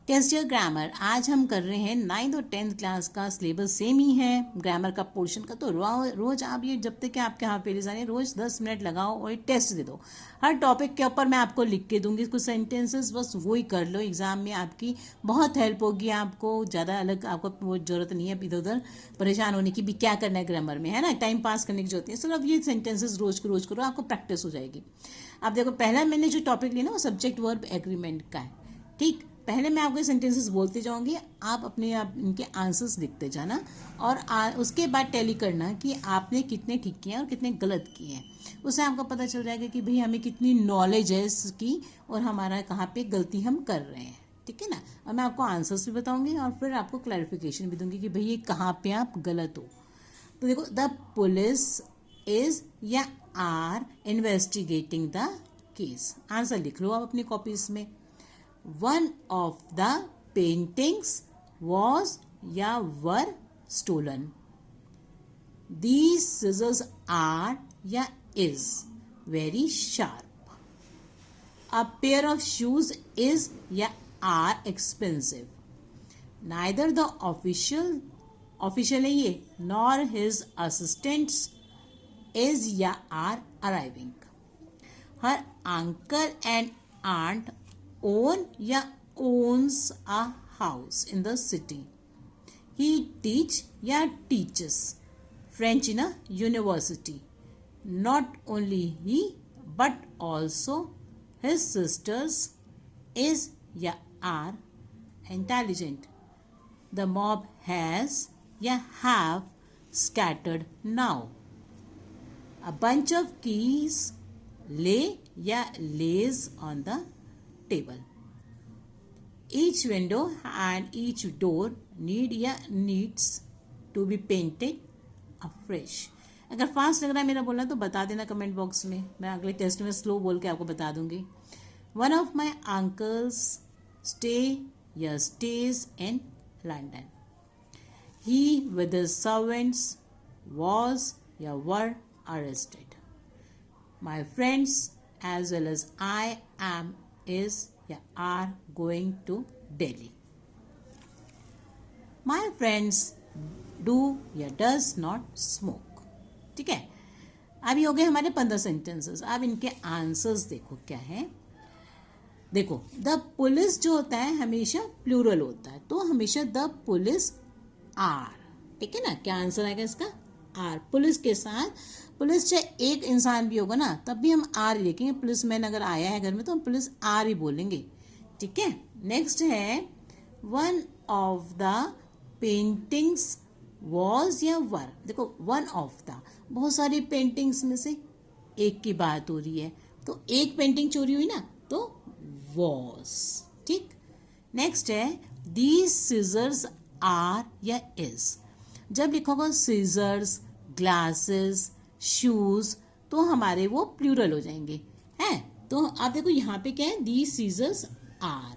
Test your grammar. आज हम कर रहे हैं 9th और 10th क्लास का सिलेबस सेम ही है ग्रामर का पोर्शन का। तो रोज आप ये जब तक कि आपके हाथ पेरेज आने रोज 10 मिनट लगाओ और ये टेस्ट दे दो। हर टॉपिक के ऊपर मैं आपको लिख के दूंगी कुछ सेंटेंसेस, बस वही कर लो। एग्जाम में आपकी बहुत हेल्प होगी। आपको ज़्यादा अलग आपको वो जरूरत नहीं है इधर उधर परेशान होने की भी क्या करना है ग्रामर में, है ना। टाइम पास करने की जरूरत है, सिर्फ ये सेंटेंसेस रोज को रोज करो, आपको प्रैक्टिस हो जाएगी। अब देखो पहला मैंने जो टॉपिक लिया ना वो सब्जेक्ट वर्ब एग्रीमेंट का है। ठीक, पहले मैं आपको सेंटेंसेस बोलते जाऊंगी, आप अपने आप इनके आंसर्स लिखते जाना और उसके बाद टैली करना कि आपने कितने ठीक किए हैं और कितने गलत किए हैं। उससे आपको पता चल जाएगा कि भाई हमें कितनी नॉलेज है इसकी और हमारा कहाँ पे गलती हम कर रहे हैं। ठीक है ना। और मैं आपको आंसर्स भी बताऊंगी और फिर आपको क्लैरिफिकेशन भी दूंगी कि भाई ये कहाँ पे आप गलत हो। तो देखो, the police is or are investigating the case. Answer लिख लो आप अपनी कॉपीज में। One of the paintings was या were stolen. These scissors are या is very sharp. A pair of shoes is या are expensive. Neither the official है ये nor his assistants is या are arriving. Her uncle and aunt own या owns a house in the city. He teach या teaches French in a university. Not only he but also his sisters is या are intelligent. The mob has या have scattered now. A bunch of keys lay या lays on the table. Each window and each door needs to be painted afresh. अगर fast लग रहा है मेरा बोलना तो बता देना कमेंट बॉक्स में, मैं अगले टेस्ट में स्लो बोल के आपको बता दूंगी। One of my uncles stays in London. He with his servants was were arrested. My friends as well as I am is या are going to Delhi. My friends do या does not smoke. ठीक है, अभी हो गए हमारे 15 sentences. अब इनके आंसर्स देखो क्या है। देखो, द पुलिस जो होता है हमेशा प्लूरल होता है, तो हमेशा द पुलिस आर। ठीक है ना, क्या आंसर आएगा इसका? आर। पुलिस के साथ, पुलिस चाहे एक इंसान भी होगा ना तब भी हम आर लिखेंगे। पुलिस मैन अगर आया है घर में तो हम पुलिस आर ही बोलेंगे। ठीक है। नेक्स्ट है one of the paintings was या वर। देखो, वन ऑफ द, बहुत सारी पेंटिंग्स में से एक की बात हो रही है, तो एक पेंटिंग चोरी हुई ना तो वॉज। ठीक। नेक्स्ट है दीज सीजर्स आर या इज। जब लिखा होगा सीजर्स, ग्लासेस, शूज तो हमारे वो प्लूरल हो जाएंगे, हैं। तो आप देखो यहाँ पे क्या है, दी सीजर्स आर।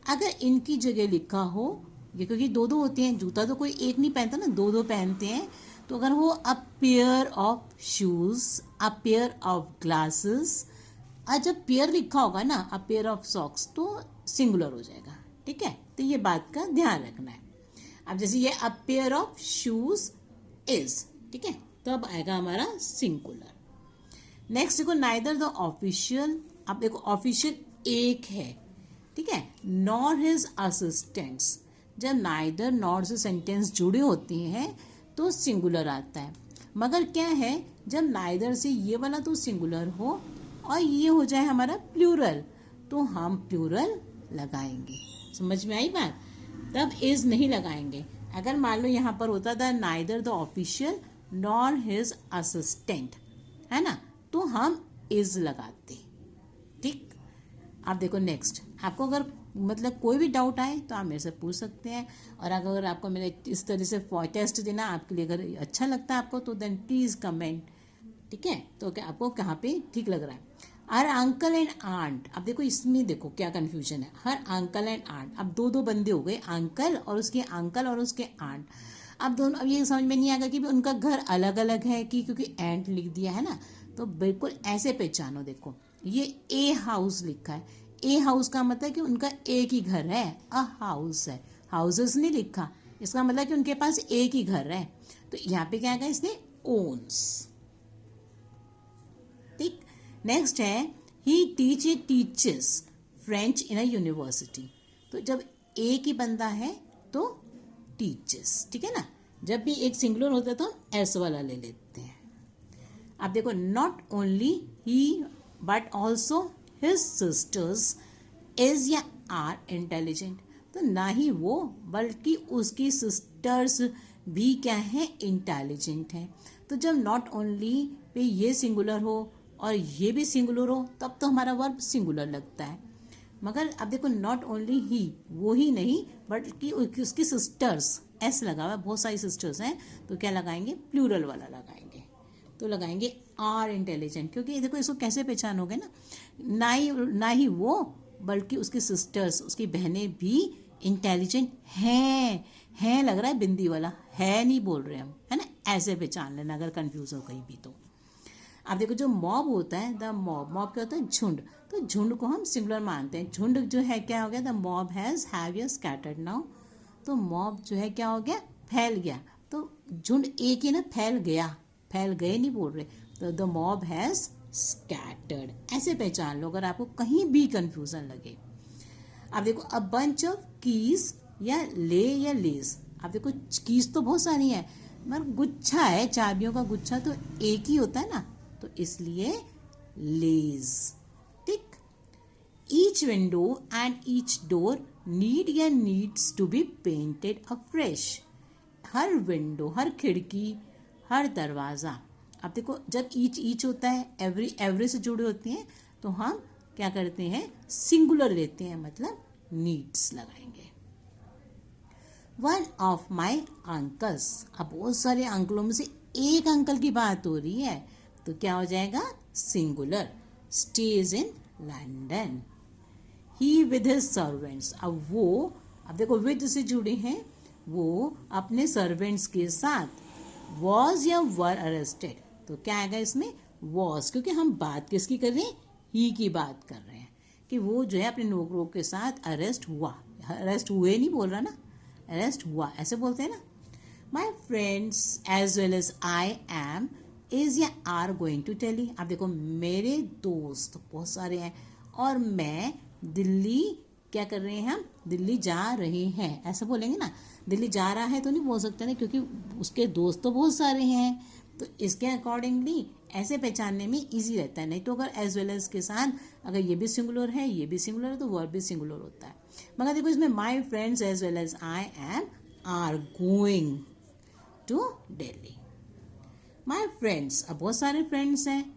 अगर इनकी जगह लिखा हो, ये क्योंकि दो दो होते हैं, जूता तो कोई एक नहीं पहनता ना, दो दो पहनते हैं, तो अगर हो a pair of shoes, a pair of glasses, और जब पेयर लिखा होगा ना, अ पेयर ऑफ सॉक्स, तो सिंगुलर हो जाएगा। ठीक है, तो ये बात का ध्यान रखना है। अब जैसे ये a pair of shoes is, ठीक है, तो अब आएगा हमारा सिंगुलर। नेक्स्ट देखो, नाइदर द ऑफिशियल। अब देखो ऑफिशियल एक है, ठीक है, नॉर हिज असिस्टेंट्स। जब नाइदर नॉर से सेंटेंस जुड़े होते हैं तो सिंगुलर आता है, मगर क्या है जब नाइदर से ये वाला तो सिंगुलर हो और ये हो जाए हमारा प्लूरल तो हम प्लूरल लगाएंगे। समझ में आई बात? तब इज नहीं लगाएंगे। अगर मान लो यहाँ पर होता था neither the official nor his assistant, है ना, तो हम इज लगाते। ठीक। आप देखो नेक्स्ट, आपको अगर मतलब कोई भी डाउट आए तो आप मेरे से पूछ सकते हैं, और अगर आपको मेरे इस तरह से टेस्ट देना आपके लिए अगर अच्छा लगता है आपको तो देन प्लीज कमेंट। ठीक है, तो क्या आपको कहाँ पे ठीक लग रहा है। Her uncle and aunt. अब देखो इसमें देखो क्या कंफ्यूजन है, हर अंकल एंड आंट। अब दो दो बंदे हो गए, अंकल और उसके आंट। अब दोनों, अब ये समझ में नहीं आएगा कि उनका घर अलग अलग है कि क्योंकि एंट लिख दिया है ना, तो बिल्कुल ऐसे पहचानो। देखो ये ए हाउस लिखा है, ए हाउस का मतलब कि उनका एक ही घर है, अ हाउस है, हाउसेस नहीं लिखा, इसका मतलब कि उनके पास एक ही घर है। तो यहाँ पे क्या आएगा इसने, ओन्स। ठीक। नेक्स्ट है he teaches French in a university. तो जब एक ही बंदा है तो टीचेस, ठीक है ना। जब भी एक सिंगुलर होता है तो हम एस वाला ले लेते हैं। अब देखो, not only he but also his sisters is or are intelligent. तो ना ही वो बल्कि उसकी सिस्टर्स भी क्या है, इंटेलिजेंट हैं। तो जब नॉट ओनली पे ये सिंगुलर हो और ये भी सिंगुलर हो तब तो हमारा वर्ब सिंगुलर लगता है। मगर अब देखो, नॉट ओनली ही, वो ही नहीं बल्कि उसकी सिस्टर्स, एस लगा हुआ है, बहुत सारी सिस्टर्स हैं, तो क्या लगाएंगे, प्लूरल वाला लगाएंगे। तो लगाएंगे आर इंटेलिजेंट, क्योंकि देखो इसको कैसे पहचानोगे ना, ना ही वो बल्कि उसकी सिस्टर्स, उसकी बहनें भी इंटेलिजेंट हैं लग रहा है बिंदी वाला, है नहीं बोल रहे हम, है ना, ऐसे पहचान लेना अगर कंफ्यूज हो कहीं भी तो। अब देखो, जो मॉब होता है, द मॉब क्या होता है, झुंड। तो झुंड को हम सिंगुलर मानते हैं। झुंड जो है क्या हो गया, द मॉब हैज हैव या स्कैटर्ड नाउ। तो मॉब जो है क्या हो गया, फैल गया। तो झुंड एक ही ना, फैल गया, फैल गए नहीं बोल रहे, तो द मॉब हैज स्कैटर्ड, ऐसे पहचान लो अगर आपको कहीं भी कंफ्यूजन लगे। अब देखो, अ बंच ऑफ कीज या लेस। अब देखो, कीज तो बहुत सारी है मगर गुच्छा है, चाबियों का गुच्छा तो एक ही होता है ना, तो इसलिए लेज। ठीक। Each window and each door need या needs to be painted afresh. हर विंडो, हर खिड़की, हर दरवाज़ा। अब देखो, जब ईच होता है, एवरी से जुड़े होती हैं, तो हम क्या करते हैं, सिंगुलर लेते हैं, मतलब नीड्स लगाएंगे। One of my uncles. अब बहुत सारे अंकलों में से एक अंकल की बात हो रही है, तो क्या हो जाएगा, singular, stage in London. He with his servants. अब वो, अब देखो विद से जुड़े हैं, वो अपने सर्वेंट्स के साथ वॉज या वर अरेस्टेड। तो क्या आएगा इसमें, वॉज, क्योंकि हम बात किसकी कर रहे हैं, ही की बात कर रहे हैं कि वो जो है अपने नौकरों के साथ अरेस्ट हुआ, अरेस्ट हुए नहीं बोल रहा ना, अरेस्ट हुआ ऐसे बोलते हैं ना। My friends as well as I am is or are going to Delhi. अब देखो, मेरे दोस्त बहुत सारे हैं और मैं दिल्ली क्या कर रहे हैं, हम दिल्ली जा रहे हैं, ऐसा बोलेंगे ना। दिल्ली जा रहा है तो नहीं बोल सकते ना, क्योंकि उसके दोस्त तो बहुत सारे हैं, तो इसके अकॉर्डिंगली ऐसे पहचानने में इजी रहता है। नहीं तो अगर एज वेल एज के साथ अगर ये भी सिंगुलर है, ये भी सिंगुलर है, तो वर्ब भी सिंगुलर होता है। मगर देखो, इसमें my friends as well as I am are going to Delhi. My friends, अब बहुत सारे फ्रेंड्स हैं,